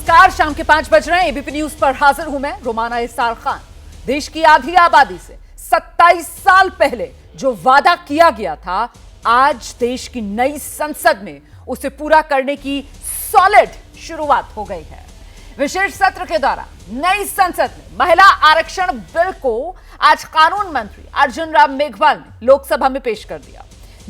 नमस्कार, शाम के 5 बज रहे हैं। एबीपी न्यूज पर हाजिर हूं मैं रोमाना इसार खान। देश की आधी आबादी से 27 साल पहले जो वादा किया गया था, आज देश की नई संसद में उसे पूरा करने की सॉलिड शुरुआत हो गई है। विशेष सत्र के दौरान नई संसद में महिला आरक्षण बिल को आज कानून मंत्री अर्जुन राम मेघवाल ने लोकसभा में पेश कर दिया।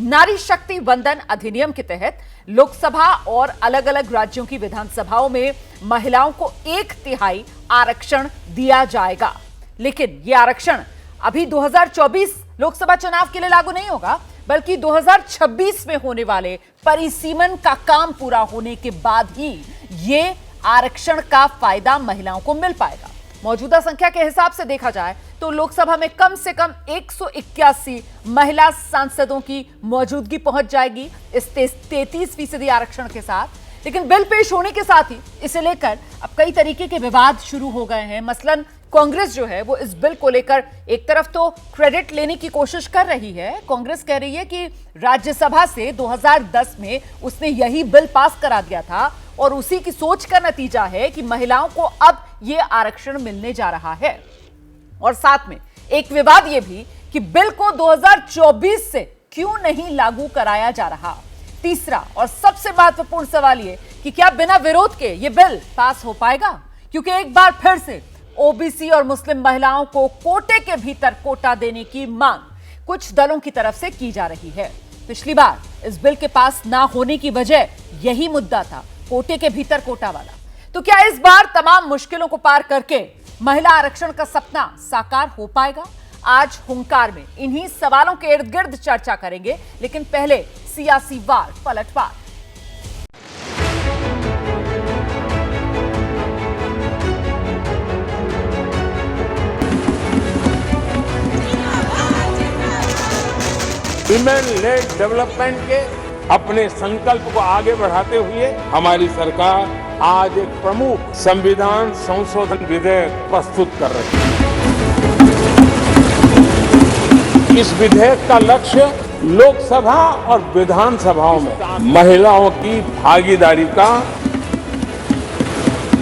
नारी शक्ति वंदन अधिनियम के तहत लोकसभा और अलग अलग राज्यों की विधानसभाओं में महिलाओं को 1/3 आरक्षण दिया जाएगा। लेकिन यह आरक्षण अभी 2024 लोकसभा चुनाव के लिए लागू नहीं होगा, बल्कि 2026 में होने वाले परिसीमन का काम पूरा होने के बाद ही ये आरक्षण का फायदा महिलाओं को मिल पाएगा। मौजूदा संख्या के हिसाब से देखा जाए तो लोकसभा में कम से कम 181 महिला सांसदों की मौजूदगी पहुंच जाएगी इस 33% आरक्षण के साथ। लेकिन बिल पेश होने के साथ ही इसे लेकर अब कई तरीके के विवाद शुरू हो गए हैं। मसलन कांग्रेस जो है वो इस बिल को लेकर एक तरफ तो क्रेडिट लेने की कोशिश कर रही है। कांग्रेस कह रही है कि राज्यसभा से 2010 में उसने यही बिल पास करा दिया था और उसी की सोच का नतीजा है कि महिलाओं को अब यह आरक्षण मिलने जा रहा है। और साथ में एक विवाद यह भी कि बिल को 2024 से क्यों नहीं लागू कराया जा रहा। तीसरा और सबसे महत्वपूर्ण सवाल यह कि क्या बिना विरोध के यह बिल पास हो पाएगा, क्योंकि एक बार फिर से ओबीसी और मुस्लिम महिलाओं को कोटे के भीतर कोटा देने की मांग कुछ दलों की तरफ से की जा रही है। पिछली बार इस बिल के पास ना होने की वजह यही मुद्दा था, कोटे के भीतर कोटा वाला। तो क्या इस बार तमाम मुश्किलों को पार करके महिला आरक्षण का सपना साकार हो पाएगा? आज हुंकार में इन्हीं सवालों के इर्द गिर्द चर्चा करेंगे, लेकिन पहले सियासी वार पलटवार। विमेन लेड डेवलपमेंट के अपने संकल्प को आगे बढ़ाते हुए हमारी सरकार आज एक प्रमुख संविधान संशोधन विधेयक प्रस्तुत कर रही है। इस विधेयक का लक्ष्य लोकसभा और विधानसभाओं में महिलाओं की भागीदारी का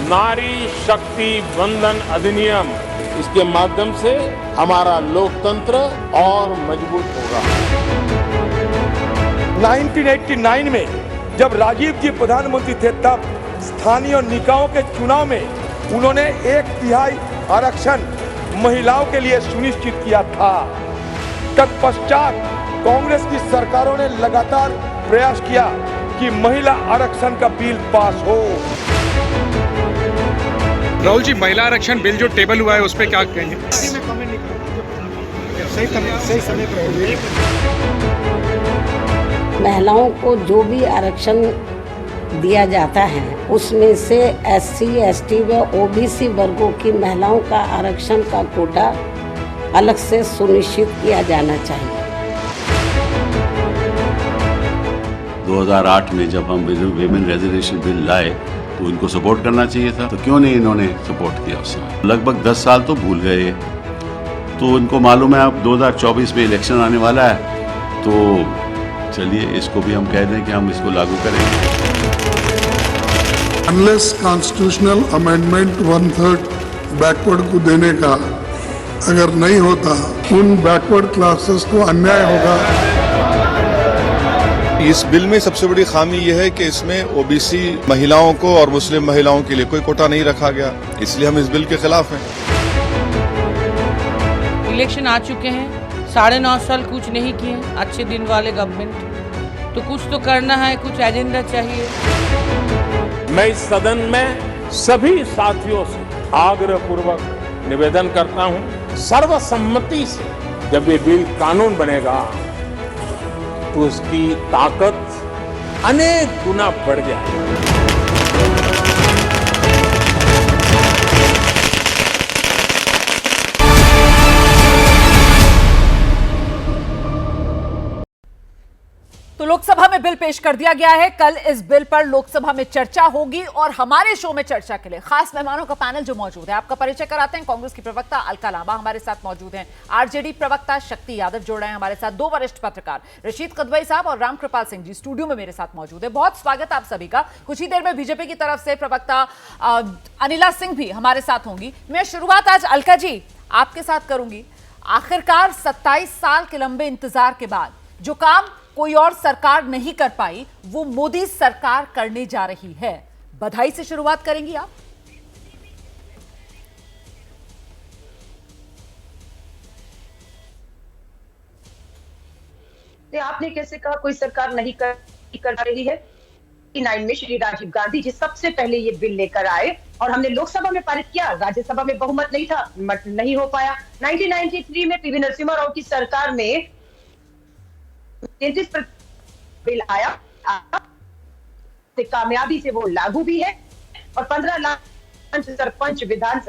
नारी शक्ति वंदन अधिनियम, इसके माध्यम से हमारा लोकतंत्र और मजबूत होगा। 1989 में जब राजीव जी प्रधानमंत्री थे, तब स्थानीय निकायों के चुनाव में उन्होंने 1/3 आरक्षण महिलाओं के लिए सुनिश्चित किया था। तत्पश्चात कांग्रेस की सरकारों ने लगातार प्रयास किया कि महिला आरक्षण का बिल पास हो। राहुल जी, महिला आरक्षण बिल जो टेबल हुआ है उस पर क्या कहेंगे? महिलाओं को जो भी आरक्षण दिया जाता है उसमें से SC, ST व OBC वर्गों की महिलाओं का आरक्षण का कोटा अलग से सुनिश्चित किया जाना चाहिए। 2008 में जब हम विमेन रिजर्वेशन बिल लाए तो इनको सपोर्ट करना चाहिए था, तो क्यों नहीं इन्होंने सपोर्ट किया उस समय? लगभग 10 साल तो भूल गए। तो इनको मालूम है अब 2024 में इलेक्शन आने वाला है, तो चलिए इसको भी हम कह दें कि हम इसको लागू करेंगे। अनलेस कॉन्स्टिट्यूशनल अमेंडमेंट 1/3 बैकवर्ड को देने का अगर नहीं होता, उन बैकवर्ड क्लासेस को अन्याय होगा। इस बिल में सबसे बड़ी खामी यह है कि इसमें ओबीसी महिलाओं को और मुस्लिम महिलाओं के लिए कोई कोटा नहीं रखा गया, इसलिए हम इस बिल के खिलाफ हैं। इलेक्शन आ चुके हैं, 9.5 साल कुछ नहीं किए, अच्छे दिन वाले गवर्नमेंट, तो कुछ तो करना है, कुछ एजेंडा चाहिए। मैं इस सदन में सभी साथियों से आग्रहपूर्वक निवेदन करता हूं, सर्वसम्मति से जब ये बिल कानून बनेगा तो उसकी ताकत अनेक गुना बढ़ जाएगी। तो लोकसभा में बिल पेश कर दिया गया है। कल इस बिल पर लोकसभा में चर्चा होगी और हमारे शो में चर्चा के लिए खास मेहमानों का पैनल जो मौजूद है, आपका परिचय कराते हैं। कांग्रेस की प्रवक्ता अलका लांबा हमारे साथ मौजूद हैं, आरजेडी प्रवक्ता शक्ति यादव जुड़ रहे हैं हमारे साथ, दो वरिष्ठ पत्रकार रशीद कदवई साहब और रामकृपाल सिंह जी स्टूडियो में मेरे साथ मौजूद है। बहुत स्वागत आप सभी का। कुछ ही देर में बीजेपी की तरफ से प्रवक्ता अनिला सिंह भी हमारे साथ होंगी। मैं शुरुआत आज अलका जी आपके साथ करूंगी। आखिरकार 27 साल के लंबे इंतजार के बाद जो काम कोई और सरकार नहीं कर पाई, वो मोदी सरकार करने जा रही है। बधाई से शुरुआत करेंगी आप? आपने कैसे कहा कोई सरकार नहीं कर रही है? 1999 में श्री राजीव गांधी जी सबसे पहले ये बिल लेकर आए और हमने लोकसभा में पारित किया। राज्यसभा में बहुमत नहीं था, नहीं हो पाया। 1993 में पीवी नरसिम्हा राव की सरकार में 33 बिल आया, कामयाबी से वो लागू भी है और 15 लाख सरपंच विधान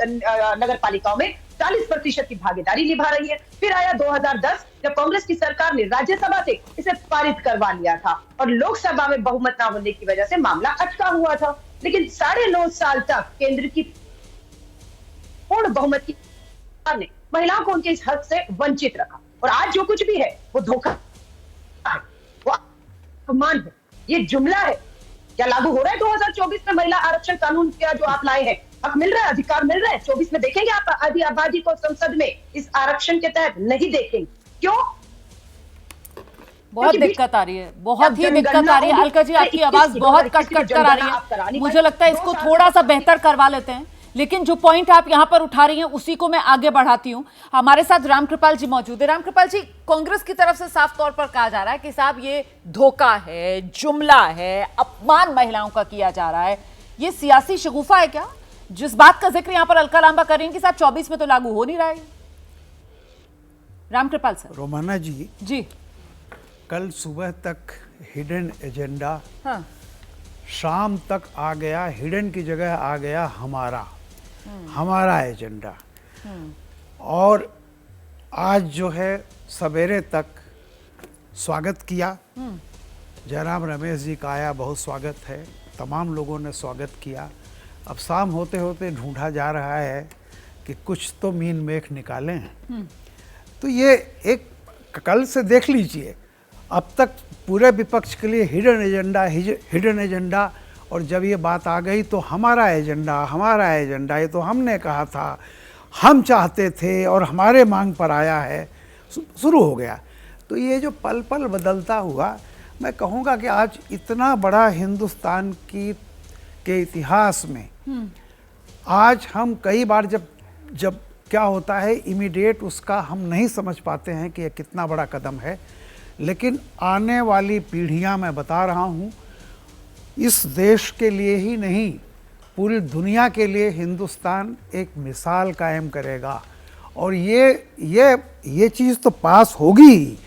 नगर पालिकाओं में 40% की भागीदारी निभा रही है। फिर आया 2010 जब कांग्रेस की सरकार ने राज्यसभा से इसे पारित करवा लिया था और लोकसभा में बहुमत न होने की वजह से मामला अटका हुआ था। लेकिन 9.5 साल तक केंद्र की पूर्ण बहुमत की सरकार ने महिलाओं को उनके इस हक से वंचित रखा और आज जो कुछ भी है वो धोखा है, वो अपमान है, ये जुमला है। क्या लागू हो रहा है 2024 में महिला आरक्षण कानून क्या जो आप लाए हैं? हक मिल रहा है, अधिकार मिल रहा है? 24 में देखेंगे आप आधी आबादी को संसद में इस आरक्षण के तहत? नहीं देखेंगे। क्यों? बहुत दिक्कत आ रही है, बहुत ही दिक्कत आ रही है। अलका जी आपकी आवाज बहुत कट कट कर आ रही है। मुझे लगता है इसको थोड़ा सा बेहतर करवा लेते हैं। लेकिन जो पॉइंट आप यहां पर उठा रही हैं उसी को मैं आगे बढ़ाती हूं। हमारे साथ रामकृपाल जी मौजूद है। रामकृपाल जी, कांग्रेस की तरफ से साफ तौर पर कहा जा रहा है कि साहब ये धोखा है, जुमला है, अपमान महिलाओं का किया जा रहा है। ये सियासी शगुफा है क्या? जिस बात का जिक्र यहां पर अलका लांबा कर रही हैं कि साहब 24 में तो लागू हो नहीं रहा है। रामकृपाल सर। रोमाना जी, कल सुबह तक हिडन एजेंडा, हाँ, शाम तक आ गया हिडन की जगह आ गया हमारा एजेंडा। और आज जो है सवेरे तक स्वागत किया। जयराम रमेश जी का आया, बहुत स्वागत है, तमाम लोगों ने स्वागत किया। अब शाम होते होते ढूंढा जा रहा है कि कुछ तो मीन मेख निकालें। तो ये एक कल से देख लीजिए, अब तक पूरे विपक्ष के लिए हिडन एजेंडा, और जब ये बात आ गई तो हमारा एजेंडा, ये तो हमने कहा था, हम चाहते थे और हमारे मांग पर आया है, शुरू हो गया। तो ये जो पल पल बदलता हुआ, मैं कहूँगा कि आज इतना बड़ा हिंदुस्तान के इतिहास में आज हम कई बार जब क्या होता है इमीडिएट उसका हम नहीं समझ पाते हैं कि यह कितना बड़ा कदम है। लेकिन आने वाली पीढ़ियां, मैं बता रहा हूं, इस देश के लिए ही नहीं पूरी दुनिया के लिए हिंदुस्तान एक मिसाल कायम करेगा। और ये चीज़ तो पास होगी।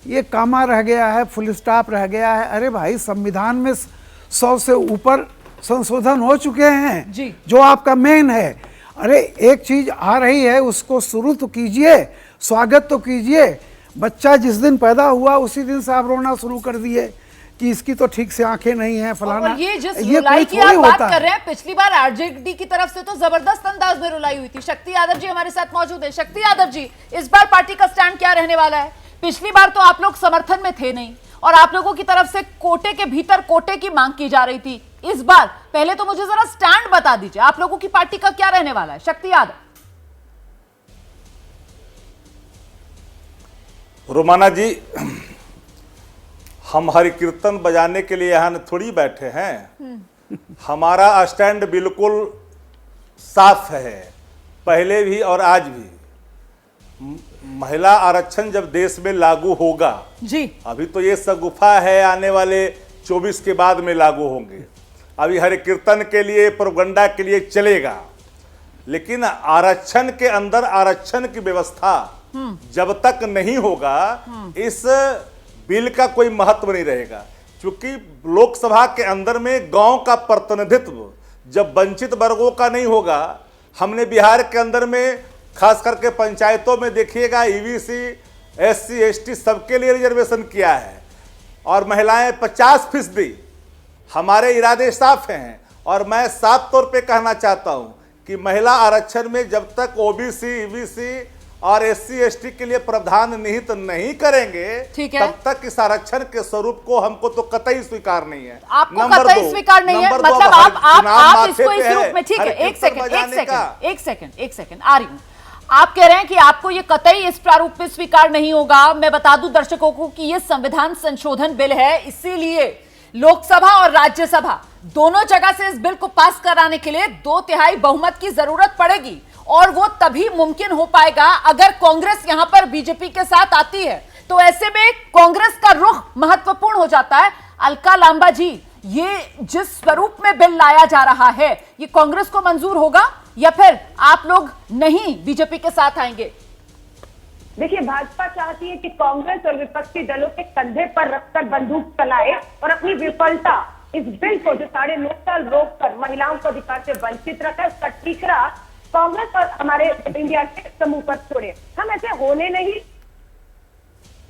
ये कामा रह गया है, फुल स्टॉप रह गया है। अरे भाई, संविधान में 100 से ऊपर संशोधन हो चुके हैं जी, जो आपका मेन है। अरे एक चीज आ रही है, उसको शुरू तो कीजिए, स्वागत तो कीजिए। बच्चा जिस दिन पैदा हुआ उसी दिन से आप रोना शुरू कर दिए कि इसकी तो ठीक से आंखें नहीं है, फलाना। और ये जिस रुलाई की आप बात कर रहे हैं, पिछली बार आरजेडी की तरफ से तो जबरदस्त अंदाज में रुलाई हुई थी। शक्ति यादव जी हमारे साथ मौजूद है। शक्ति यादव जी, इस बार पार्टी का स्टैंड क्या रहने वाला है? पिछली बार तो आप लोग समर्थन में थे नहीं और आप लोगों की तरफ से कोटे के भीतर कोटे की मांग की जा रही थी। इस बार पहले तो मुझे जरा स्टैंड बता दीजिए, आप लोगों की पार्टी का क्या रहने वाला है? शक्ति यादव। रोमाना जी, हम हरि कीर्तन बजाने के लिए यहाँ थोड़ी बैठे हैं। हमारा स्टैंड बिल्कुल साफ है, पहले भी और आज भी। महिला आरक्षण जब देश में लागू होगा जी, अभी तो ये शगुफा है, आने वाले 24 के बाद में लागू होंगे। अभी हरि कीर्तन के लिए, प्रोपगंडा के लिए चलेगा, लेकिन आरक्षण के अंदर आरक्षण की व्यवस्था जब तक नहीं होगा इस बिल का कोई महत्व नहीं रहेगा। क्योंकि लोकसभा के अंदर में गांव का प्रतिनिधित्व जब वंचित वर्गों का नहीं होगा, हमने बिहार के अंदर में खास करके पंचायतों में देखिएगा ईबीसी, एससी, एसटी सबके लिए रिजर्वेशन किया है। और महिलाएं 50%। हमारे इरादे साफ हैं और मैं साफ तौर पे कहना चाहता हूं कि महिला आरक्षण में जब तक ओबीसी, ईबीसी और एससी एसटी के लिए प्रावधान निहित नहीं करेंगे, तब तक इस आरक्षण के स्वरूप को हमको तो कतई स्वीकार नहीं है। आपको कतई स्वीकार नहीं है, मतलब आप इसको इस रूप में, ठीक है, एक सेकंड आ रही हूं। आप कह रहे हैं कि आपको ये कतई इस प्रारूप में स्वीकार नहीं होगा। मैं बता दूं दर्शकों को कि ये संविधान संशोधन बिल है, इसीलिए लोकसभा और राज्यसभा दोनों जगह से इस बिल को पास कराने के लिए 2/3 बहुमत की जरूरत पड़ेगी और वो तभी मुमकिन हो पाएगा अगर कांग्रेस यहां पर बीजेपी के साथ आती है। तो ऐसे में कांग्रेस का रुख महत्वपूर्ण हो जाता है। अलका लांबा जी, ये जिस स्वरूप में बिल लाया जा रहा है, ये कांग्रेस को मंजूर होगा या फिर आप लोग नहीं बीजेपी के साथ आएंगे? देखिए, भाजपा चाहती है कि कांग्रेस और विपक्षी दलों के कंधे पर रखकर बंदूक चलाए और अपनी विफलता, इस बिल को जो 9.5 साल रोककर महिलाओं को अधिकार से वंचित रखा है, उसका ठीकरा कांग्रेस और हमारे इंडिया के समूह पर छोड़े। हम ऐसे होने नहीं,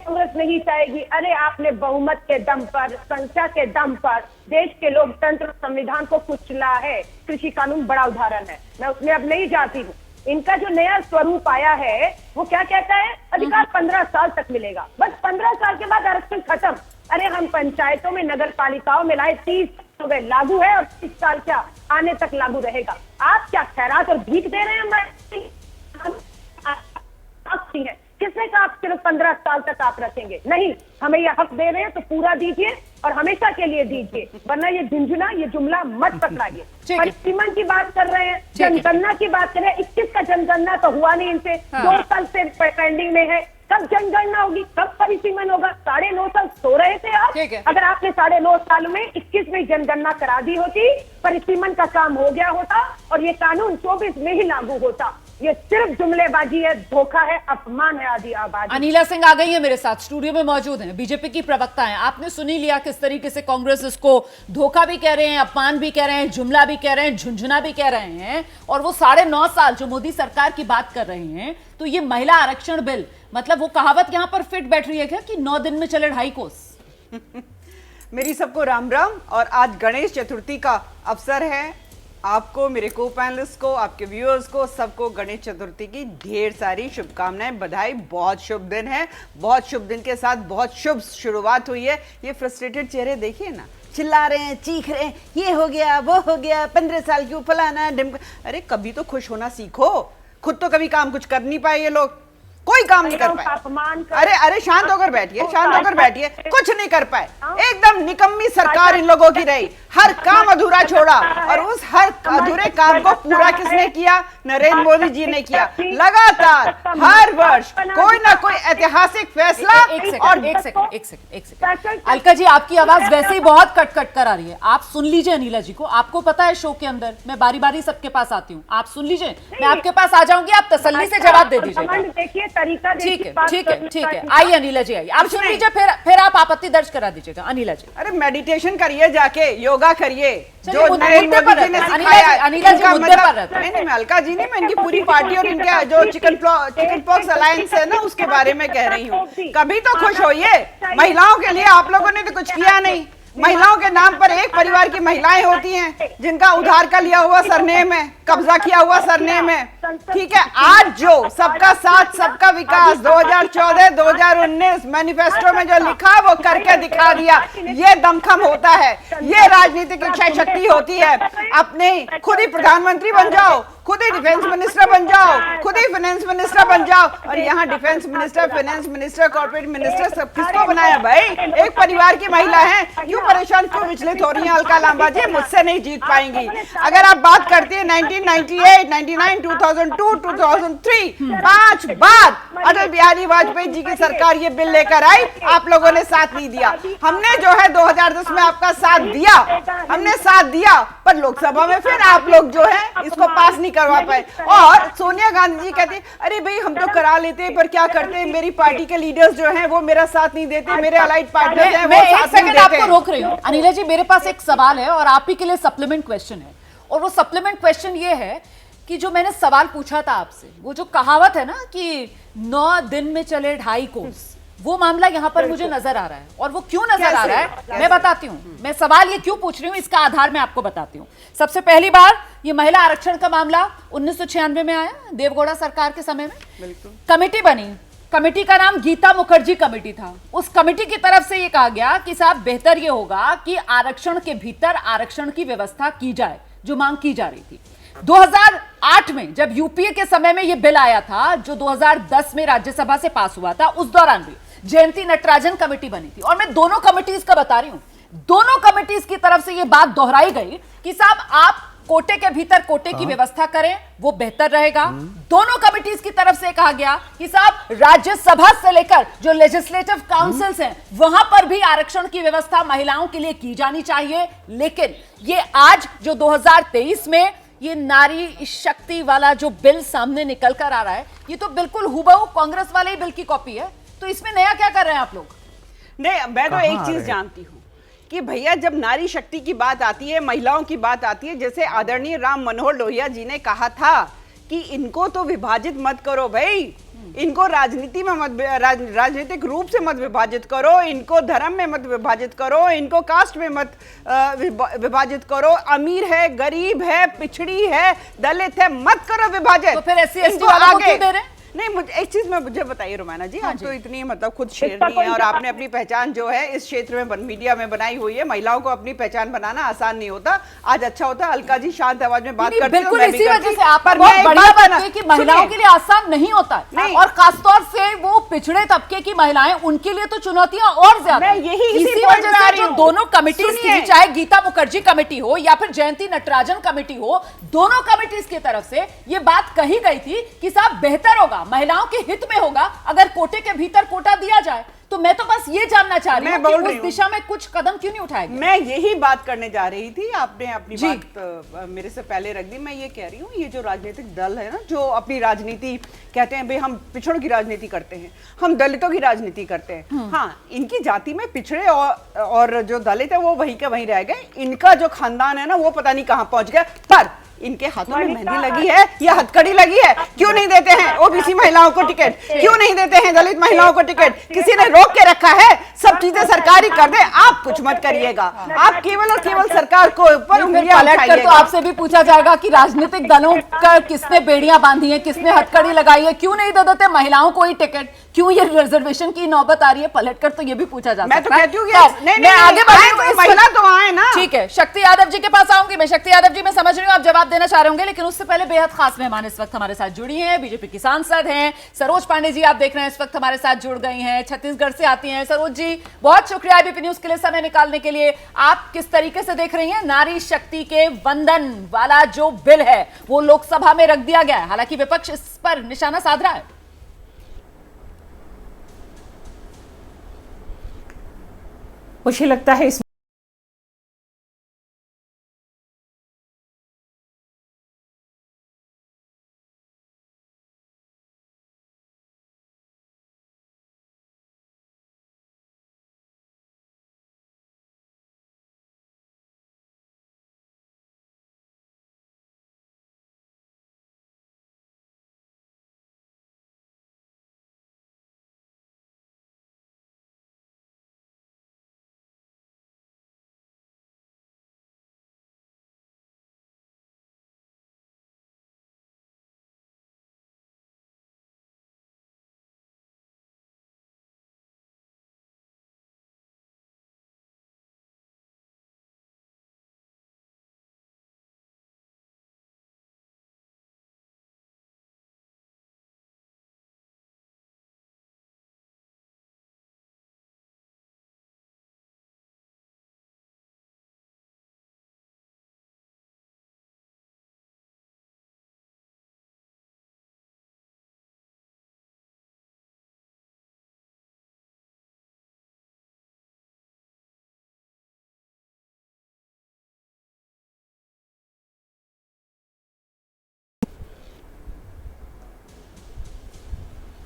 कांग्रेस नहीं चाहेगी। अरे आपने बहुमत के दम पर, संख्या के दम पर देश के लोकतंत्र संविधान को कुचला है। कृषि कानून बड़ा उदाहरण है, मैं उसमें अब नहीं जाती हूँ। इनका जो नया स्वरूप आया है वो क्या कहता है? अधिकार 15 साल तक मिलेगा, बस 15 साल के बाद आरक्षण खत्म। अरे हम पंचायतों में, नगर पालिकाओं में लाए, 30 हो गए, लागू है और 30 साल क्या आने तक लागू रहेगा। आप क्या खैरात और भीख दे रहे हैं? हम किसने कहा आप सिर्फ 15 साल तक आप रखेंगे? नहीं, हमें यह हक दे रहे हैं तो पूरा दीजिए और हमेशा के लिए दीजिए, वरना ये झुंझुना, ये जुमला मत पकड़ाइए। परिसीमन की बात कर रहे हैं, जनगणना की बात कर रहे हैं। 21 का जनगणना तो हुआ नहीं इनसे, 2 साल से पेंडिंग में है। कब जनगणना होगी, कब परिसीमन होगा? 9.5 साल सो रहे थे आप। अगर आपने 9.5 साल में 21 में जनगणना करा दी होती, परिसीमन का काम हो गया होता और ये कानून 24 में ही लागू होता। ये सिर्फ जुमलेबाजी है, धोखा है, अपमान है आदि आबादी। अनिला सिंह आ गई है मेरे साथ, स्टूडियो में मौजूद हैं, बीजेपी की प्रवक्ता हैं। आपने सुनी लिया किस तरीके से कांग्रेस इसको धोखा भी कह रहे हैं, अपमान भी कह रहे हैं, जुमला भी कह रहे हैं, झुंझुना भी कह रहे हैं। और वो 9.5 साल जो मोदी सरकार की बात कर रहे हैं, तो ये महिला आरक्षण बिल, मतलब वो कहावत यहां पर फिट बैठ रही है क्या कि 9 दिन में चले 2.5 कोस? मेरी सबको राम राम। और आज गणेश चतुर्थी का अवसर है। आपको, मेरे को पैनलिस्ट को, आपके व्यूअर्स को, सबको गणेश चतुर्थी की ढेर सारी शुभकामनाएं, बधाई। बहुत शुभ दिन है, बहुत शुभ दिन के साथ बहुत शुभ शुरुआत हुई है। ये फ्रस्ट्रेटेड चेहरे देखिए ना, चिल्ला रहे हैं, चीख रहे हैं, ये हो गया, वो हो गया, 15 साल क्यों फलाना ढिमका। अरे कभी तो खुश होना सीखो। खुद तो कभी काम कुछ कर नहीं पाए ये लोग, कोई काम नहीं कर पाए। अरे शांत होकर बैठिए, शांत होकर बैठिए। कुछ नहीं कर पाए, एकदम निकम्मी सरकार इन लोगों की रही। हर काम अधूरा छोड़ा और उस हर अधूरे काम को पूरा किसने किया? नरेंद्र मोदी जी ने किया। लगातार हर वर्ष कोई ना कोई ऐतिहासिक फैसला। एक सेकंड अलका जी, आपकी आवाज वैसे ही बहुत कट कर आ रही है। आप सुन लीजिए अनिला जी को। आपको पता है शो के अंदर मैं बारी बारी सबके पास आती हूँ, आप सुन लीजिए, मैं आपके पास आ जाऊंगी, आप तसल्ली से जवाब दे दीजिएगा। तरीका ठीक है। आइए अनिला जी, आइए, आप सुन लीजिए, फिर आप आपत्ति दर्ज करा दीजिएगा। अनिला जी, अरे मेडिटेशन करिए, जाके योगा करिए, जो नरेंद्र मोदी जी ने सिखाया। अनिला जी मुद्दे पर रहते हैं। नहीं, मैं अलका जी नहीं, मैं इनकी पूरी पार्टी और इनके जो चिकन पॉक्स अलायंस है ना, उसके बारे में कह रही हूँ। कभी तो खुश होइए। महिलाओं के लिए आप लोगों ने तो कुछ किया नहीं। महिलाओं के नाम पर एक परिवार की महिलाएं होती हैं जिनका उधार का लिया हुआ सरनेम है, कब्जा किया हुआ सरनेम है। ठीक है, आज जो सबका साथ सबका विकास 2014-2019 मैनिफेस्टो में जो लिखा वो करके दिखा दिया। ये दमखम होता है, ये राजनीतिक इच्छा शक्ति होती है। अपने खुद ही प्रधानमंत्री बन जाओ, खुद ही डिफेंस मिनिस्टर बन जाओ, खुद ही फाइनेंस मिनिस्टर बन जाओ। और यहाँ defence minister, finance minister, corporate minister सब किसको बनाया भाई? एक परिवार की महिला है, क्यों परेशान, क्यों विचलित हो रही हैं अलका लांबा जी? मुझसे नहीं जीत पाएंगी। अगर आप बात करती है 1998, 99, 2002, 2003, 5 बार अटल बिहारी वाजपेयी जी की सरकार ये बिल लेकर आई, आप लोगों ने साथ नहीं दिया। हमने जो है 2010 में आपका साथ दिया, हमने साथ दिया, पर लोकसभा में फिर आप लोग जो है इसको पास नहीं करवा पाए। और सोनिया गांधी जी कहती अरे भाई हम तो करा लेते पर क्या करते, मेरी पार्टी के लीडर्स जो हैं वो मेरा साथ नहीं देते, मेरे अलाइड पार्टनर्स हैं वो साथ नहीं देते। आपको रोक रही हूँ अनिला जी, मेरे पास एक सवाल है और आप ही के लिए सप्लीमेंट क्वेश्चन है। और वो सप्लीमेंट क्वेश्चन ये है कि जो मैंने सवाल पूछा था आपसे, वो जो कहावत है ना कि 9 दिन में चले 2.5 कोस, वो मामला यहाँ पर मुझे नजर आ रहा है। और वो क्यों नजर आ रहा है मैं बताती हूँ। मैं सवाल ये क्यों पूछ रही हूँ इसका आधार मैं आपको बताती हूँ। सबसे पहली बार ये महिला आरक्षण का मामला 1996 में आया, देवगौड़ा सरकार के समय में कमेटी बनी। कमेटी का नाम गीता मुखर्जी कमेटी था। उस कमेटी की तरफ से ये कहा गया कि साहब बेहतर ये होगा कि आरक्षण के भीतर आरक्षण की व्यवस्था की जाए, जो मांग की जा रही थी। 2008 में जब यूपीए के समय में ये बिल आया था, जो 2010 में राज्यसभा से पास हुआ था, उस दौरान भी जयंती नटराजन कमेटी बनी थी। और मैं दोनों कमेटीज का बता रही हूं, दोनों कमेटीज की तरफ से यह बात दोहराई गई कि साहब आप कोटे के भीतर कोटे की व्यवस्था करें, वो बेहतर रहेगा। दोनों कमेटीज की तरफ से कहा गया कि साहब राज्यसभा से लेकर जो लेजिस्लेटिव काउंसिल्स हैं वहां पर भी आरक्षण की व्यवस्था महिलाओं के लिए की जानी चाहिए। लेकिन ये आज जो 2023 में ये नारी शक्ति वाला जो बिल सामने निकल कर आ रहा है, ये तो बिल्कुल हुबहू कांग्रेस वाले ही बिल की कॉपी है। तो इसमें नया क्या कर रहे हैं आप लोग? नहीं, मैं तो एक चीज जानती हूँ कि भैया जब नारी शक्ति की बात आती है, महिलाओं की बात आती है, जैसे आदरणीय राम मनोहर लोहिया जी ने कहा था कि इनको तो विभाजित मत करो भाई, इनको राजनीति में मत, राजनीतिक रूप से मत विभाजित करो, इनको धर्म में मत विभाजित करो, इनको कास्ट में मत विभाजित करो, अमीर है, गरीब है, पिछड़ी है, दलित है, मत करो विभाजित। तो फिर SC/ST वालों को क्यों दे रहे हैं? नहीं, मुझे एक चीज में मुझे बताइए रोमाना जी, आप तो इतनी मतलब खुद शेरनी है और आपने अपनी पहचान जो है इस क्षेत्र में मीडिया में बनाई हुई है। महिलाओं को अपनी पहचान बनाना आसान नहीं होता। आज अच्छा होता है अलका जी शांत आवाज में बात करती है, बिल्कुल इसी वजह से आप पर बहुत बढ़िया बात है कि महिलाओं के लिए आसान नहीं होता है, और खासतौर से वो पिछड़े तबके की महिलाएं, उनके लिए तो चुनौतियां और ज्यादा है। इसी वजह से जो दोनों कमिटीज की, चाहे गीता मुखर्जी कमेटी हो या फिर जयंती नटराजन कमेटी हो, दोनों कमिटीज की तरफ से ये बात कही गई थी कि साहब बेहतर होगा, महिलाओं के हित में होगा अगर कोटे के भीतर कोटा दिया जाए। तो मैं तो बस ये जानना चाह रही हूं कि उस दिशा में कुछ कदम क्यों नहीं उठाए गए? मैं यही बात करने जा रही थी, आपने अपनी बात मेरे से पहले रख दी। मैं ये कह रही हूँ, ये जो राजनीतिक दल है ना, जो अपनी राजनीति कहते हैं भाई हम पिछड़ों की राजनीति करते हैं, हम दलितों की राजनीति करते हैं। हाँ, इनकी जाति में पिछड़े और जो दलित है वो वहीं के वहीं रह गए। इनका जो खानदान है ना वो पता नहीं कहाँ पहुंच गया। पर इनके हाथों में मेहंदी लगी है या हथकड़ी लगी है। क्यों नहीं देते हैं ओबीसी महिलाओं को टिकट? क्यों नहीं देते हैं दलित महिलाओं को टिकट? किसी ने रोक के रखा है? सब चीजें सरकारी कर दे, आप कुछ मत करिएगा। आप केवल और केवल सरकार को ऊपर उंगलियां उठाइएगा। तो आपसे भी पूछा जाएगा कि राजनीतिक दलों का किसने बेड़ियां बांधी है, किसने हथकड़ी लगाई है, क्यों नहीं दे देते महिलाओं को ही टिकट? क्यों ये रिजर्वेशन की नौबत आ रही है? पलटकर तो ये भी पूछा जा सकता है। मैं तो कहती हूँ मैं आगे बढ़ी, महिला तो आए ना। ठीक है, शक्ति यादव जी के पास आऊंगी मैं। शक्ति यादव जी, मैं समझ रही हूँ आप जवाब देना चाह रहे होंगे, लेकिन उससे पहले बेहद खास मेहमान इस वक्त हमारे साथ जुड़ी हैं। बीजेपी की सांसद हैं सरोज पांडे जी, आप देख रहे हैं इस वक्त हमारे साथ जुड़ गई हैं, छत्तीसगढ़ से आती हैं। सरोज जी, बहुत शुक्रिया एबीपी न्यूज के लिए समय निकालने के लिए। आप किस तरीके से देख रही हैं नारी शक्ति के वंदन वाला जो बिल है वो लोकसभा में रख दिया गया है, हालांकि विपक्ष इस पर निशाना साध रहा है? मुझे लगता है इस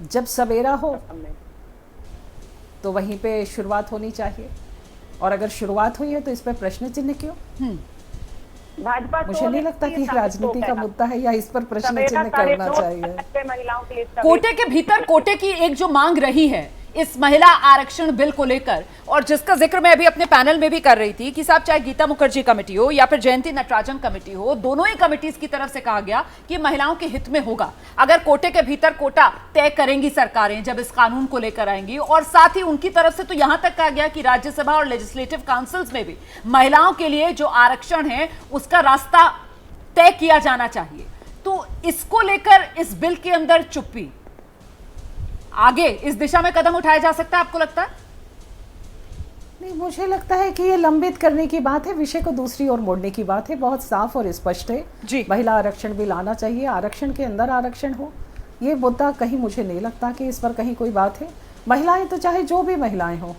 जब सवेरा हो तो वहीं पे शुरुआत होनी चाहिए, और अगर शुरुआत हुई है तो इस पर प्रश्न चिन्ह क्यों? भाजपा मुझे नहीं लगता कि राजनीति का मुद्दा है या इस पर प्रश्न चिन्ह करना चाहिए। कोटे के भीतर कोटे की एक जो मांग रही है, इस महिला आरक्षण बिल को लेकर, और जिसका जिक्र मैं अभी अपने पैनल में भी कर रही थी कि साहब चाहे गीता मुखर्जी कमेटी हो या फिर जयंती नटराजन कमेटी हो, दोनों ही कमेटीज की तरफ से कहा गया कि महिलाओं के हित में होगा अगर कोटे के भीतर कोटा तय करेंगी सरकारें जब इस कानून को लेकर आएंगी। और साथ ही उनकी तरफ से तो यहां तक कहा गया कि राज्यसभा और लेजिस्लेटिव काउंसिल्स में भी महिलाओं के लिए जो आरक्षण है उसका रास्ता तय किया जाना चाहिए। तो इसको लेकर इस बिल के अंदर चुप्पी, आगे इस दिशा में कदम उठाया जा सकता है, आपको लगता है? नहीं, मुझे लगता है कि ये लंबित करने की बात है, विषय को दूसरी ओर मोड़ने की बात है। बहुत साफ और स्पष्ट है जी। महिला आरक्षण बिल आना चाहिए, आरक्षण के अंदर आरक्षण हो, ये मुद्दा कहीं मुझे नहीं लगता कि इस पर कहीं कोई बात है। महिलाएं तो चाहे जो भी महिलाएं हो,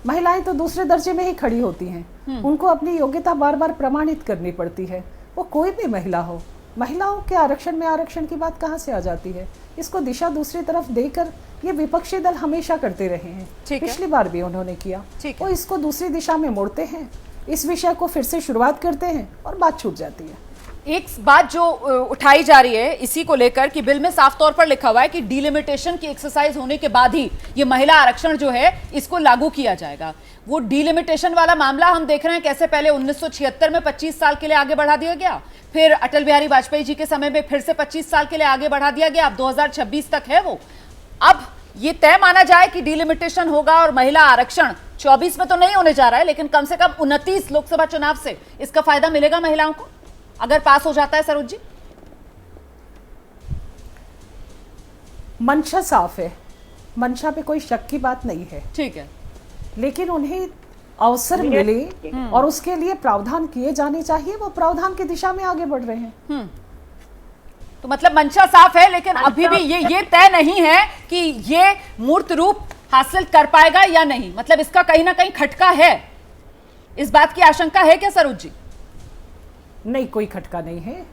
महिलाएं तो दूसरे दर्जे में ही खड़ी होती हैं, उनको अपनी योग्यता बार बार प्रमाणित करनी पड़ती है, वो कोई भी महिला हो। महिलाओं के आरक्षण में आरक्षण की बात कहाँ से आ जाती है? इसको दिशा दूसरी तरफ देकर ये विपक्षी दल हमेशा करते रहे हैं, पिछली बार भी उन्होंने किया, वो इसको दूसरी दिशा में मोड़ते हैं, इस विषय को फिर से शुरुआत करते हैं और बात छूट जाती है। एक बात जो उठाई जा रही है इसी को लेकर कि बिल में साफ तौर पर लिखा हुआ है कि डिलिमिटेशन की एक्सरसाइज होने के बाद ही ये महिला आरक्षण जो है इसको लागू किया जाएगा। वो डिलिमिटेशन वाला मामला हम देख रहे हैं कैसे पहले 1976 में 25 साल के लिए आगे बढ़ा दिया गया, फिर अटल बिहारी वाजपेयी जी के समय में फिर से 25 साल के लिए आगे बढ़ा दिया गया, अब 2026 तक है वो। अब ये तय माना जाए कि डिलिमिटेशन होगा और महिला आरक्षण 24 में तो नहीं होने जा रहा है, लेकिन कम से कम 29 लोकसभा चुनाव से इसका फायदा मिलेगा महिलाओं को अगर पास हो जाता है। सरोज जी, मंशा साफ है, मंशा पे कोई शक की बात नहीं है, ठीक है, लेकिन उन्हें अवसर मिले और उसके लिए प्रावधान किए जाने चाहिए, वो प्रावधान की दिशा में आगे बढ़ रहे हैं। तो मतलब मंशा साफ है, लेकिन अभी भी ये तय नहीं है कि ये मूर्त रूप हासिल कर पाएगा या नहीं। मतलब इसका कहीं ना कहीं खटका है, इस बात की आशंका है क्या सरोज जी? नहीं, कोई खटका नहीं है,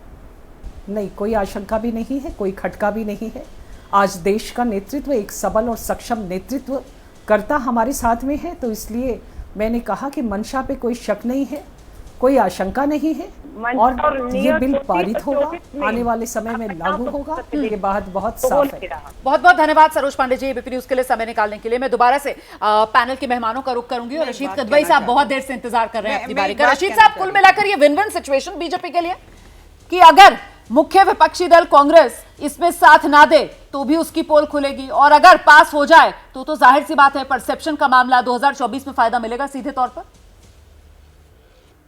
नहीं कोई आशंका भी नहीं है, कोई खटका भी नहीं है। आज देश का नेतृत्व एक सबल और सक्षम नेतृत्व करता हमारे साथ में है, तो इसलिए मैंने कहा कि मंशा पे कोई शक नहीं है, कोई आशंका नहीं है, और ये बिल पारित होगा, आने वाले समय में लागू होगा, ये बात बहुत साफ है। बहुत बहुत धन्यवाद सरोज पांडे जी एबीपी न्यूज के लिए समय निकालने के लिए। मैं दोबारा से पैनल के मेहमानों का रुख करूंगी और रशीद कदवई साहब बहुत देर से इंतजार कर रहे हैं अपनी बारी का। रशीद साहब, कुल मिलाकर ये विन विन सिचुएशन बीजेपी के लिए कि अगर मुख्य विपक्षी दल कांग्रेस इसमें साथ ना दे तो भी उसकी पोल खुलेगी, और अगर पास हो जाए तो जाहिर सी बात है परसेप्शन का मामला 2024 में फायदा मिलेगा सीधे तौर पर।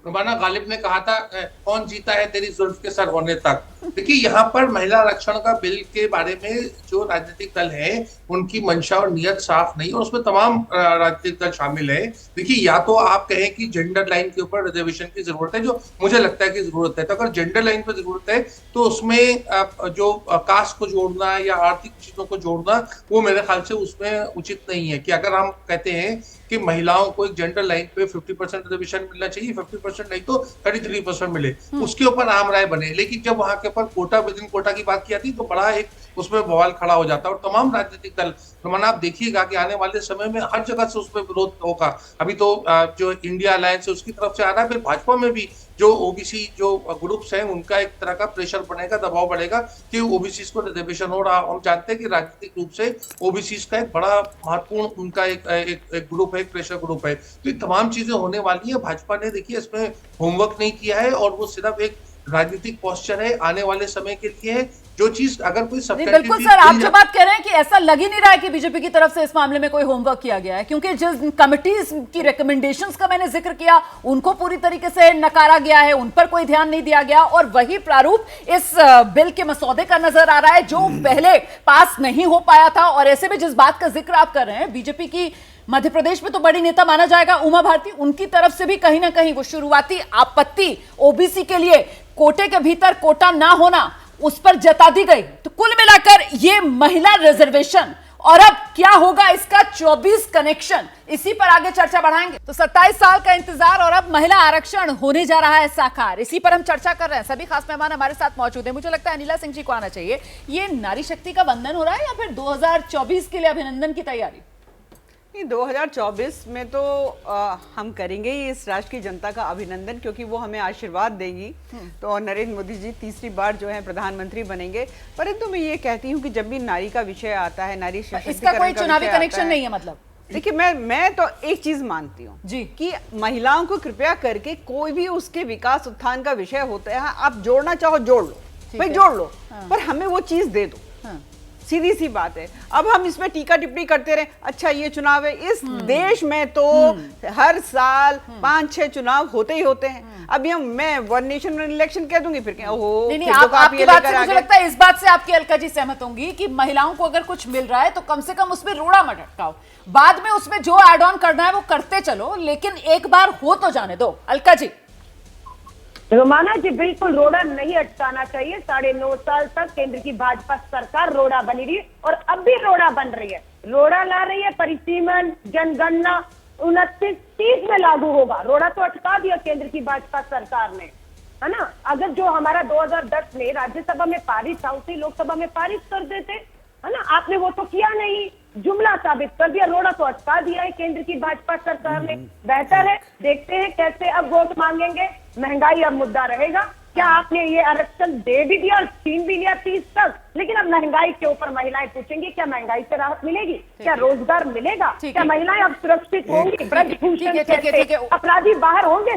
रुमाना गालिब ने कहा था कौन जीता है तेरी जुल्फ के सर होने तक। देखिए, यहाँ पर महिला आरक्षण का बिल के बारे में जो राजनीतिक दल है उनकी मंशा और नियत साफ नहीं, और उसमें तमाम राजनीतिक दल शामिल है। देखिए, या तो आप कहें कि जेंडर लाइन के ऊपर रिजर्वेशन की जरूरत है, जो मुझे लगता है कि जरूरत है, तो अगर जेंडर लाइन पर जरूरत है तो उसमें जो कास्ट को जोड़ना या आर्थिक चीजों को जोड़ना वो मेरे ख्याल से उसमें उचित नहीं है। कि अगर हम कहते हैं कि महिलाओं को एक जेंडर लाइन पे 50% रिजर्वेशन मिलना चाहिए, 50% नहीं तो 33% मिले, उसके ऊपर आम राय बने। लेकिन जब वहां के ऊपर कोटा विद इन कोटा की बात की जाती तो बड़ा एक उसमें बवाल खड़ा हो जाता है, और तमाम राजनीतिक दल रोमाना आप देखिएगा कि आने वाले समय में हर जगह से उसमें विरोध होगा। अभी तो जो इंडिया अलायंस है उसकी तरफ से आ रहा है, फिर भाजपा में भी जो ओबीसी जो ग्रुप्स हैं उनका एक तरह का प्रेशर बनेगा, दबाव बढ़ेगा कि ओबीसी को रिजर्वेशन हो रहा। हम जानते हैं कि राजनीतिक रूप से ओबीसी का एक बड़ा महत्वपूर्ण उनका एक ग्रुप है, एक प्रेशर ग्रुप है। तो ये तमाम चीजें होने वाली है। भाजपा ने देखिए इसमें होमवर्क नहीं किया है, और वो सिर्फ एक राजनीतिक पोस्चर है आने वाले समय के लिए। जो चीज अगर कोई बिल्कुल सर, आप जो बात कह रहे हैं कि ऐसा लग ही नहीं रहा है कि बीजेपी की तरफ से इस मामले में कोई होमवर्क किया गया है, क्योंकि जिस कमिटीज की रिकमेंडेशंस का मैंने जिक्र किया उनको पूरी तरीके से नकारा गया है, उन पर कोई ध्यान नहीं दिया गया, और वही प्रारूप इस बिल के मसौदे का नजर आ रहा है जो पहले पास नहीं हो पाया था। और ऐसे में जिस बात का जिक्र आप कर रहे हैं, बीजेपी की मध्य प्रदेश में तो बड़ी नेता माना जाएगा उमा भारती, उनकी तरफ से भी कहीं ना कहीं वो शुरुआती आपत्ति ओबीसी के लिए कोटे के भीतर कोटा ना होना उस पर जता दी गई। तो कुल मिलाकर ये महिला रिजर्वेशन और अब क्या होगा इसका 24 कनेक्शन, इसी पर आगे चर्चा बढ़ाएंगे। तो 27 साल का इंतजार और अब महिला आरक्षण होने जा रहा है साकार, इसी पर हम चर्चा कर रहे हैं। सभी खास मेहमान हमारे साथ मौजूद हैं। मुझे लगता है अनिला सिंह जी को आना चाहिए। ये नारी शक्ति का बंधन हो रहा है या फिर 2024 के लिए अभिनंदन की तैयारी? 2024 में तो हम करेंगे ही इस राष्ट्र की जनता का अभिनंदन, क्योंकि वो हमें आशीर्वाद देगी। तो और नरेंद्र मोदी जी तीसरी बार जो है प्रधानमंत्री बनेंगे। परंतु मैं ये कहती हूँ कि जब भी नारी का विषय आता है, नारी इसका सशक्तिकरण कोई का चुनावी विषय कनेक्शन आता नहीं है मतलब? देखिए, मैं तो एक चीज मानती हूँ जी कि महिलाओं को कृपया करके कोई भी उसके विकास उत्थान का विषय होता है, आप जोड़ना चाहो जोड़ लो, भाई जोड़ लो, पर हमें वो चीज दे दो। सीधी सी बात है। अब हम इसमें टीका टिप्पणी करते रहे, अच्छा ये चुनाव है, इस देश में तो हर साल 5-6 चुनाव होते ही होते हैं। अब ये मैं वन नेशन वन इलेक्शन कह दूंगी, फिर ओहो नहीं, आपकी बात से मुझे लगता है इस बात से आपकी अलका जी सहमत होंगी कि महिलाओं को अगर कुछ मिल रहा है तो कम से कम उसमें रोड़ा मत अटकाओ, बाद में उसमें जो एड ऑन करना है वो करते चलो, लेकिन एक बार हो तो जाने दो। अलका जी। रोमाना जी, बिल्कुल रोड़ा नहीं अटकाना चाहिए। 9.5 साल तक केंद्र की भाजपा सरकार रोड़ा बनी रही है और अब भी रोड़ा बन रही है, रोड़ा ला रही है। परिसीमन जनगणना 29-30 में लागू होगा। रोड़ा तो अटका दिया केंद्र की भाजपा सरकार ने, है ना। अगर जो हमारा 2010 में राज्यसभा में पारित था उसे लोकसभा में पारित कर देते, है ना। आपने वो तो किया नहीं, जुमला साबित कर दिया, रोड़ा तो अटका दिया है केंद्र की भाजपा सरकार ने। बेहतर है, देखते हैं कैसे अब वोट मांगेंगे। महंगाई अब मुद्दा रहेगा। क्या आपने ये आरक्षण दे भी दिया और छीन भी लिया 30 तक, लेकिन अब महंगाई के ऊपर महिलाएं पूछेंगी क्या महंगाई से राहत मिलेगी, क्या रोजगार मिलेगा, क्या महिलाएं अब सुरक्षित होंगी, ब्रजभूषण जैसे अपराधी बाहर होंगे,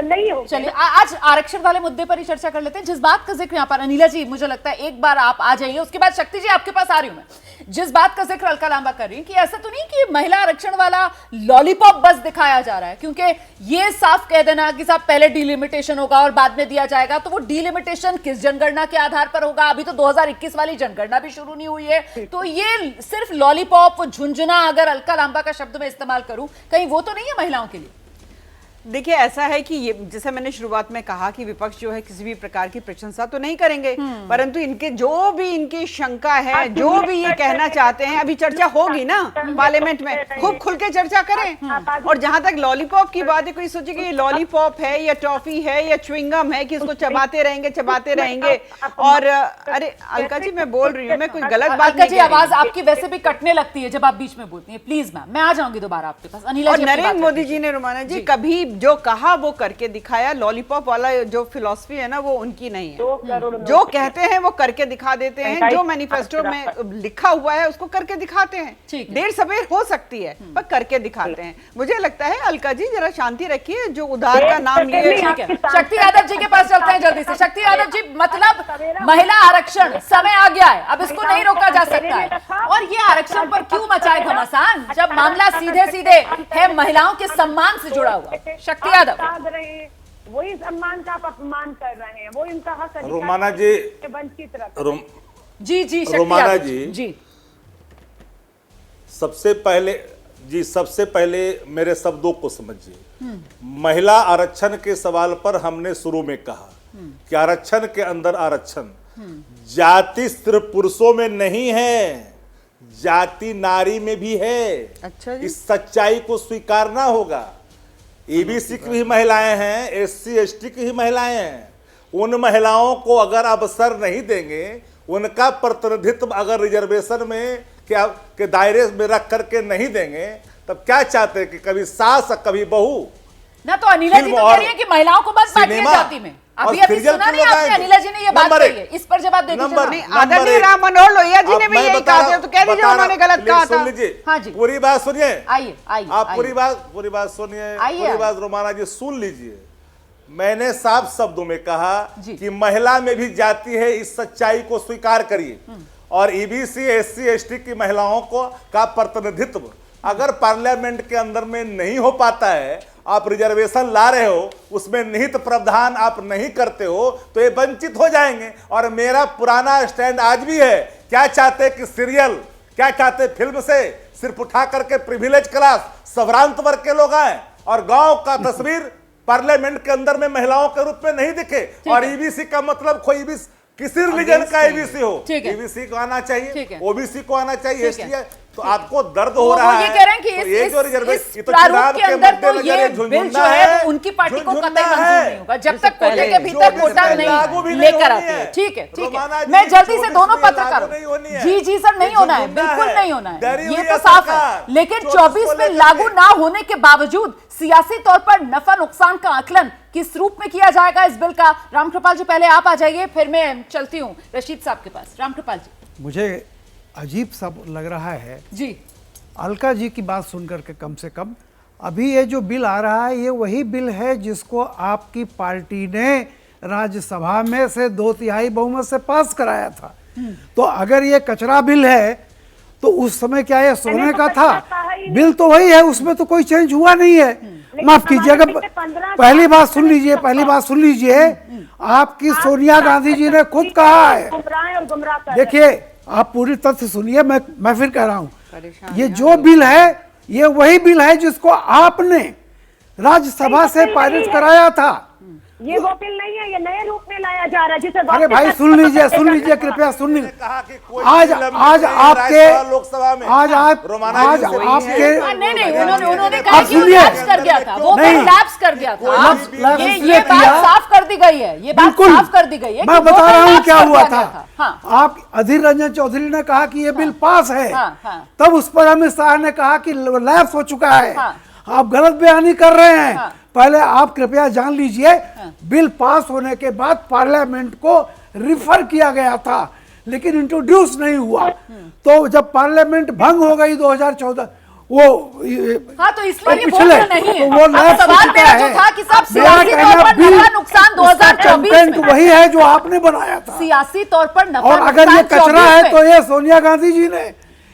नहीं होंगे। चलिए आज आरक्षण वाले मुद्दे पर ही चर्चा कर लेते हैं। जिस बात का जिक्र यहाँ पर अनिला जी, मुझे लगता है एक बार आप आ जाइए, उसके बाद शक्ति जी आपके पास आ रही हूं मैं। जिस बात का जिक्र अलका लांबा कर रही है कि ऐसा तो नहीं कि महिला आरक्षण वाला लॉलीपॉप बस दिखाया जा रहा है, क्योंकि ये साफ कह देना कि साहब पहले डिलिमिटेशन होगा और बाद में दिया जाएगा, तो वो डिलिमिटेशन किस जनगणना के आधार पर होगा? अभी तो 2021 वाली जनगणना भी शुरू नहीं हुई है, तो ये सिर्फ लॉलीपॉप झुंझुना, अगर अलका लांबा का शब्द में इस्तेमाल करूं, कहीं वो तो नहीं है महिलाओं के लिए? देखिए, ऐसा है कि ये जैसे मैंने शुरुआत में कहा कि विपक्ष जो है किसी भी प्रकार की प्रशंसा तो नहीं करेंगे, परंतु इनके जो भी इनकी शंका है, जो भी ये कहना चाहते हैं, अभी चर्चा होगी ना पार्लियामेंट में, खूब खुल के चर्चा करें। और जहां तक लॉलीपॉप की बात है, कोई सोचे कि ये लॉलीपॉप है या टॉफी है या च्युइंगम है कि इसको चबाते रहेंगे। और अरे अलका जी, मैं बोल रही हूँ, मैं कोई गलत बात अलका जी, आवाज आपकी वैसे भी कटने लगती है जब आप बीच में बोलती है, प्लीज मैम, मैं आ जाऊंगी दोबारा आपके पास। अनिला जी, नरेंद्र मोदी जी ने, रोमाना जी, कभी जो कहा वो करके दिखाया। लॉलीपॉप वाला जो फिलॉसफी है ना, वो उनकी नहीं है। जो कहते हैं वो करके दिखा देते हैं, जो मैनिफेस्टो में लिखा हुआ है उसको करके दिखाते हैं। देर सवेर हो सकती है पर करके दिखाते हैं। मुझे लगता है अलका जी जरा शांति रखिए, जो उधार का नाम लिए। शक्ति यादव जी के पास चलते हैं जल्दी से। शक्ति यादव जी, मतलब महिला आरक्षण समय आ गया है, अब इसको नहीं रोका जा सकता है, और ये आरक्षण पर क्यों मचाए घमासान जब मामला सीधे सीधे है महिलाओं के सम्मान से जुड़ा हुआ? शक्ति यादव, वही सम्मान का आप अपमान कर रहे हैं, वो इनका हक अधिकार रोमाना जी, वंचित रख जी रोमाना जी, सबसे पहले मेरे शब्दों को समझिए। महिला आरक्षण के सवाल पर हमने शुरू में कहा कि आरक्षण के अंदर आरक्षण जाति सिर्फ पुरुषों में नहीं है, जाति नारी में भी है। अच्छा, इस सच्चाई को स्वीकारना होगा। ईबीसी की भी महिलाएं हैं, एससी एसटी की भी महिलाएं हैं। उन महिलाओं को अगर अवसर नहीं देंगे, उनका प्रतिनिधित्व अगर रिजर्वेशन में क्या के दायरे में रख करके नहीं देंगे, तब क्या चाहते हैं कि कभी सास कभी बहू ना? तो अनिला जी तो कह रही है कि महिलाओं को बस बांटिए जाति में। अभी सुना नहीं आपने अनिला जी ने ये बात कही है, इस पर जवाब दे दीजिए। आदरणीय राम मनोहर लोहिया जी ने भी यही कहा था, तो कह दीजिए उन्होंने गलत कहा था। हाँ जी, पूरी बात सुनिए। आइए आप पूरी बात सुनिए, पूरी बात रोमाना जी सुन लीजिए। मैंने साफ शब्दों में कहा कि महिला में भी जाति है, इस सच्चाई को स्वीकार करिए। और ईबीसी एससी एसटी की महिलाओं को का प्रतिनिधित्व अगर पार्लियामेंट के अंदर में नहीं हो पाता है, आप रिजर्वेशन ला रहे हो, उसमें निहित प्रावधान आप नहीं करते हो, तो ये वंचित हो जाएंगे। और मेरा पुराना स्टैंड आज भी है। क्या चाहते कि सीरियल, क्या चाहते फिल्म से सिर्फ उठा करके प्रिविलेज क्लास, सवरांत वर्ग के लोग आए और गांव का तस्वीर पार्लियामेंट के अंदर में महिलाओं के रूप में नहीं दिखे। और ईबीसी का मतलब किसी रिलीजन का ईबीसी हो, ईबीसी को आना चाहिए, ओबीसी को आना चाहिए, तो आपको दर्द हो वो रहा है। ये कह रहे हैं कि तो ये जो इस रिजर्वेशन प्रारूप के अंदर तो ये बिल जो है वो उनकी पार्टी को कतई मंजूर नहीं होगा जब तक कोटे के भीतर कोटा नहीं लेकर आते हैं। ठीक है, ठीक है, मैं जल्दी से दोनों पत्रकारों, जी सर, नहीं होना है, बिल्कुल नहीं होना है, ये तो साफ है। लेकिन 24 में लागू ना होने के बावजूद सियासी तौर पर नफा नुकसान का आकलन किस रूप में किया जाएगा इस बिल का? रामकृपाल जी पहले आप आ जाइए, फिर मैं चलती हूँ रशीद साहब के पास। रामकृपाल जी, मुझे अजीब सा लग रहा है जी, अलका जी की बात सुनकर के कम से कम अभी ये जो बिल आ रहा है ये वही बिल है जिसको आपकी पार्टी ने राज्यसभा में से 2/3 बहुमत से पास कराया था। तो अगर ये कचरा बिल है तो उस समय क्या ये सोने का था? बिल तो वही है, उसमें तो कोई चेंज हुआ नहीं है। माफ कीजिएगा, पहली बात सुन लीजिए, आपकी सोनिया गांधी जी ने खुद कहा है, देखिए आप पूरी तथ्य सुनिए, मैं फिर कह रहा हूं, ये जो बिल है ये वही बिल है जिसको आपने राज्यसभा से पारित कराया था। ये वो बिल नहीं है, ये नए रूप में लाया जा रहा है जिसे अरे भाई सुन लीजिए कृपया सुन लीजिए। आज आपके आज आपके नहीं उन्होंने कहा कि वो लैप्स कर गया था, वो लैप्स कर गया था। ये बात साफ कर दी गई है, ये बात साफ कर दी गई है। मैं बता रहा हूँ क्या हुआ था। आप अधीर रंजन चौधरी ने कहा कि ये बिल पास है, तब उस पर अमित शाह ने कहा कि लैप्स हो चुका है। आप गलत बयानी कर रहे हैं। पहले आप कृपया जान लीजिए, बिल पास होने के बाद पार्लियामेंट को रिफर किया गया था लेकिन इंट्रोड्यूस नहीं हुआ। तो जब पार्लियामेंट भंग हो गई 2014 वो तो इसलिए वो नहीं है। तो वो सवाल मेरा जो था कि सब सियासी तौर पर नफा नुकसान 2024 में वही है जो आपने बनाया था सियासी तौर पर नफा और अगर ये कचरा है तो ये सोनिया गांधी जी ने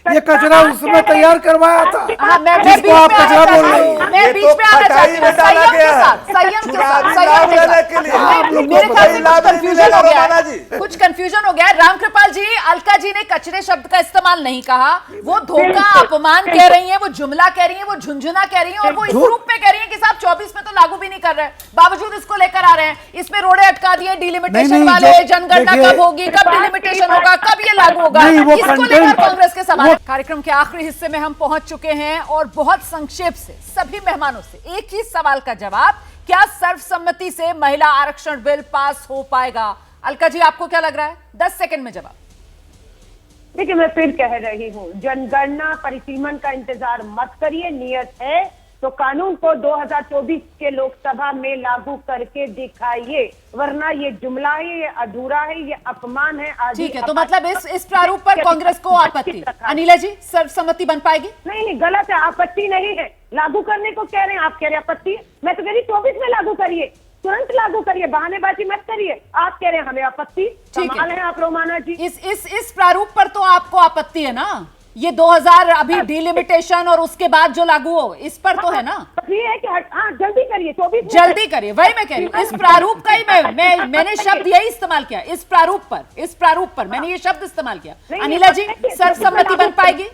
ये कचरा उसमें तैयार करवाया था। मैं जिसको आप कचरा बोल रही हैं। मैं बीच में आना चाहती हूँ, संयम के साथ मेरे ख्याल से कुछ कंफ्यूजन हो गया है, कुछ कंफ्यूजन हो गया है। रामकृपाल जी, अलका जी ने कचरे शब्द का इस्तेमाल नहीं कहा, वो धोखा अपमान कह रही है, वो जुमला कह रही है, वो झुंझुना कह रही है और वो इस रूप में कह रही है कि साहब 24 में तो लागू भी नहीं कर रहे, बावजूद इसको लेकर आ रहे हैं। इसमें रोड़े अटका दिए डिलिमिटेशन वाले, जनगणना कब होगी, कब डिलिमिटेशन होगा, कब ये लागू होगा, इसको लेकर कांग्रेस के सवाल। कार्यक्रम के आखिरी हिस्से में हम पहुंच चुके हैं और बहुत संक्षेप से सभी मेहमानों से एक ही सवाल का जवाब, क्या सर्वसम्मति से महिला आरक्षण बिल पास हो पाएगा? अलका जी, आपको क्या लग रहा है? 10 सेकंड में जवाब। देखिए, मैं फिर कह रही हूँ, जनगणना परिसीमन का इंतजार मत करिए। नियत है तो कानून को 2024 के लोकसभा में लागू करके दिखाइए, वरना ये जुमला है, ये अधूरा है, ये अपमान है। ठीक है, तो मतलब इस प्रारूप पर कांग्रेस को आपत्ति। अनिला जी, सर्वसम्मति बन पाएगी? नहीं, गलत है, आपत्ति नहीं है। लागू करने को कह रहे हैं, आप कह रहे हैं आपत्ति। मैं तो कह रही 24 में लागू करिए, तुरंत लागू करिए, बहानेबाजी मत करिए। आप कह रहे हैं हमें आपत्ति। कमाल है आप रोमाना जी। इस प्रारूप पर तो आपको आपत्ति है ना? ये 2000 अभी डिलिमिटेशन और उसके बाद जो लागू हो, इस पर तो है ना? ये है कि जल्दी करिए, 24 जल्दी करिए, वही मैं कह रही हूँ। इस प्रारूप का ही मैंने शब्द यही इस्तेमाल किया, इस प्रारूप पर मैंने ये शब्द इस्तेमाल किया। अनिला जी, सर्वसम्मति बन पाएगी?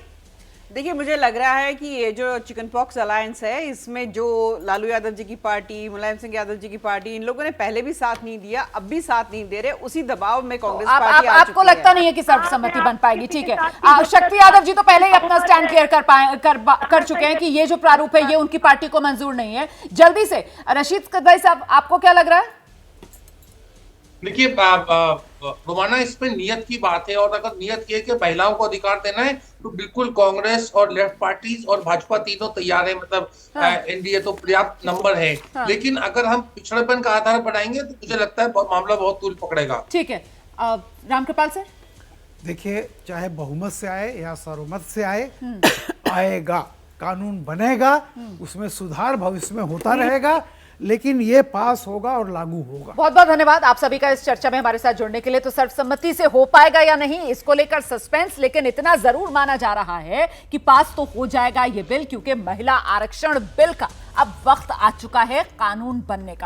देखिए, मुझे लग रहा है कि ये जो चिकन पॉक्स अलायंस है, इसमें जो लालू यादव जी की पार्टी, मुलायम सिंह यादव जी की पार्टी, इन लोगों ने पहले भी साथ नहीं दिया, अब भी साथ नहीं दे रहे, उसी दबाव में कांग्रेस पार्टी आपको लगता नहीं है कि सर्वसम्मति बन पाएगी? ठीक है, शक्ति यादव जी तो पहले ही अपना स्टैंड क्लियर कर चुके हैं कि ये जो प्रारूप है ये उनकी पार्टी को मंजूर नहीं है। जल्दी से रशीद भाई साहब, आपको क्या लग रहा है? देखिए रोमाना, इसमें नियत की बात है और अगर नियत ये है कि महिलाओं को अधिकार देना है तो बिल्कुल कांग्रेस और लेफ्ट पार्टीज और भाजपा तीनों तैयार है। मतलब एनडीए तो पर्याप्त नंबर है। लेकिन अगर हम पिछड़ेपन का आधार बनाएंगे तो मुझे लगता है मामला बहुत तूल पकड़ेगा। ठीक है, रामकृपाल सर। देखिए, चाहे बहुमत से आए या सर्वमत से आए, आएगा, कानून बनेगा, उसमें सुधार भविष्य में होता रहेगा, लेकिन ये पास होगा और लागू होगा। बहुत बहुत धन्यवाद आप सभी का इस चर्चा में हमारे साथ जुड़ने के लिए। तो सर्वसम्मति से हो पाएगा या नहीं, इसको लेकर सस्पेंस, लेकिन इतना जरूर माना जा रहा है कि पास तो हो जाएगा ये बिल, क्योंकि महिला आरक्षण बिल का अब वक्त आ चुका है कानून बनने का।